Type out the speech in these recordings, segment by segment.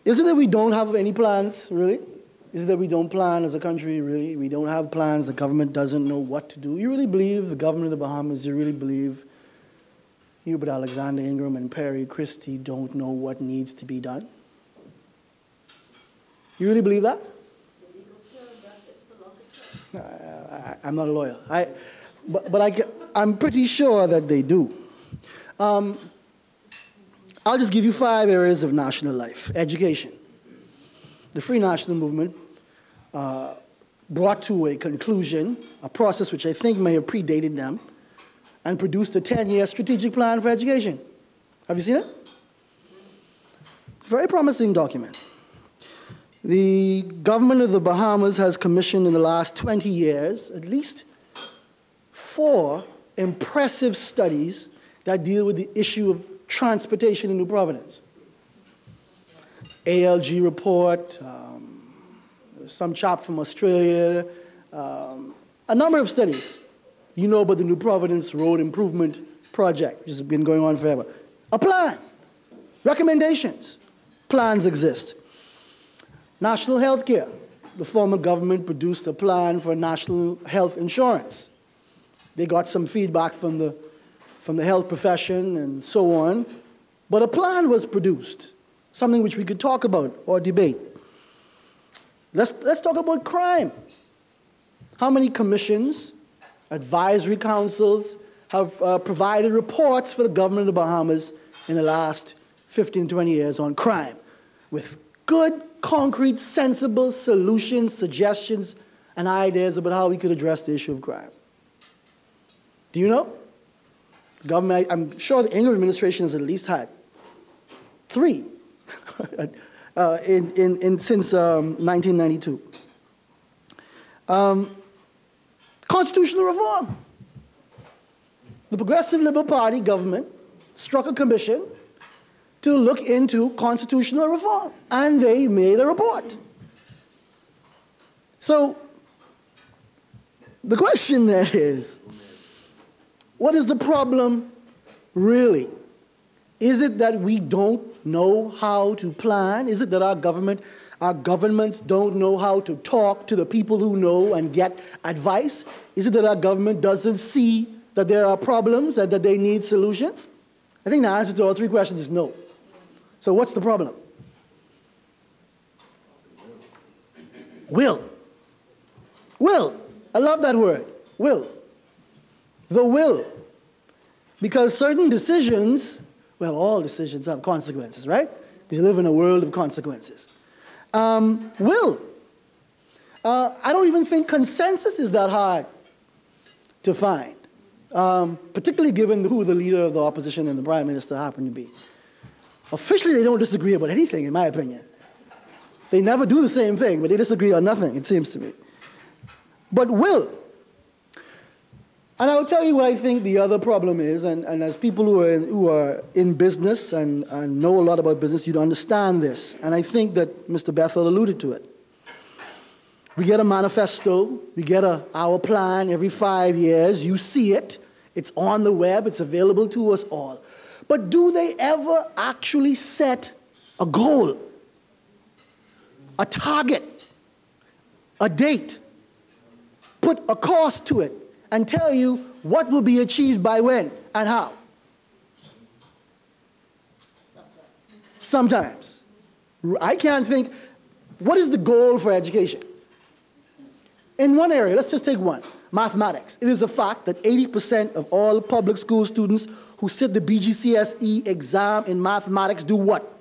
Is it that we don't have any plans, really? Is it that we don't plan as a country, really? We don't have plans, the government doesn't know what to do. You really believe the government of the Bahamas, you really believe Hubert Alexander Ingram and Perry Christie don't know what needs to be done? You really believe that? I'm not a lawyer. I'm pretty sure that they do. I'll just give you 5 areas of national life. Education. The Free National Movement brought to a conclusion a process which I think may have predated them and produced a 10-year strategic plan for education. Have you seen it? Very promising document. The government of the Bahamas has commissioned in the last 20 years at least 4 impressive studies that deal with the issue of transportation in New Providence. ALG report, some chap from Australia, a number of studies. You know about the New Providence Road Improvement Project, which has been going on forever. A plan, recommendations, plans exist. National health care. The former government produced a plan for national health insurance. They got some feedback from the health profession and so on, but a plan was produced, something which we could talk about or debate. Let's talk about crime. How many commissions, advisory councils have provided reports for the government of the Bahamas in the last 15, 20 years on crime with good, concrete, sensible solutions, suggestions, and ideas about how we could address the issue of crime? Do you know? The government, I'm sure the Ingram administration has at least had 3 since 1992. Constitutional reform. The Progressive Liberal Party government struck a commission to look into constitutional reform, and they made a report. So the question there is, what is the problem really? Is it that we don't know how to plan? Is it that our governments don't know how to talk to the people who know and get advice? Is it that our government doesn't see that there are problems and that they need solutions? I think the answer to all 3 questions is no. So what's the problem? Will. Will. I love that word. Will. The will. Because certain decisions, well, all decisions have consequences, right? You live in a world of consequences. Will. I don't even think consensus is that hard to find, particularly given who the leader of the opposition and the prime minister happen to be. Officially, they don't disagree about anything, in my opinion. They never do the same thing, but they disagree on nothing, it seems to me. But will. And I'll tell you what I think the other problem is, and as people who are in business and know a lot about business, you'd understand this. And I think that Mr. Bethel alluded to it. We get a manifesto, we get our plan every 5 years, you see it, it's on the web, it's available to us all. But do they ever actually set a goal, a target, a date, put a cost to it, and tell you what will be achieved by when and how? Sometimes. I can't think, what is the goal for education? In one area, let's just take one, mathematics. It is a fact that 80% of all public school students who sit the BGCSE exam in mathematics do what?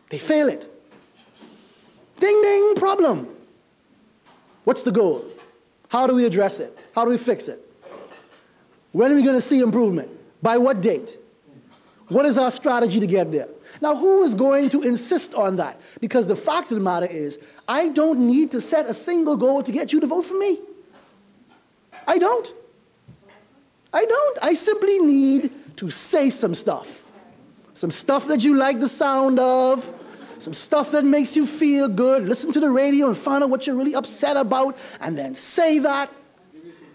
They fail it. Ding, ding, problem. What's the goal? How do we address it? How do we fix it? When are we going to see improvement? By what date? What is our strategy to get there? Now, who is going to insist on that? Because the fact of the matter is, I don't need to set a single goal to get you to vote for me. I don't. I simply need to say some stuff. Some stuff that you like the sound of, some stuff that makes you feel good. Listen to the radio and find out what you're really upset about, and then say that.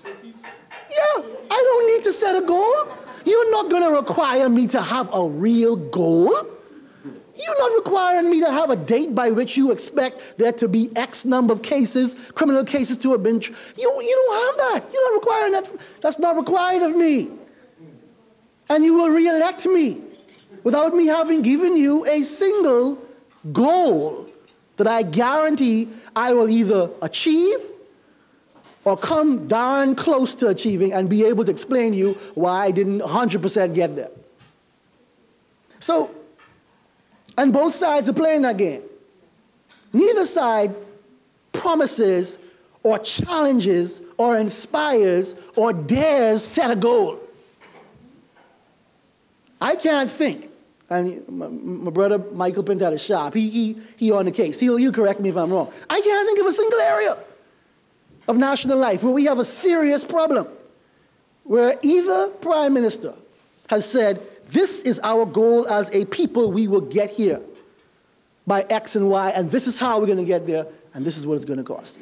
Yeah, I don't need to set a goal. You're not going to require me to have a real goal. You're not requiring me to have a date by which you expect there to be X number of cases, criminal cases to have been. You don't have that. You're not requiring that. That's not required of me. And you will re-elect me without me having given you a single goal that I guarantee I will either achieve or come darn close to achieving and be able to explain to you why I didn't 100% get there. So, and both sides are playing that game. Neither side promises or challenges or inspires or dares set a goal. I can't think, and my brother Michael Pintat is sharp. He on the case. He'll correct me if I'm wrong. I can't think of a single area of national life where we have a serious problem, where either prime minister has said, this is our goal as a people, we will get here by X and Y, and this is how we're going to get there, and this is what it's going to cost.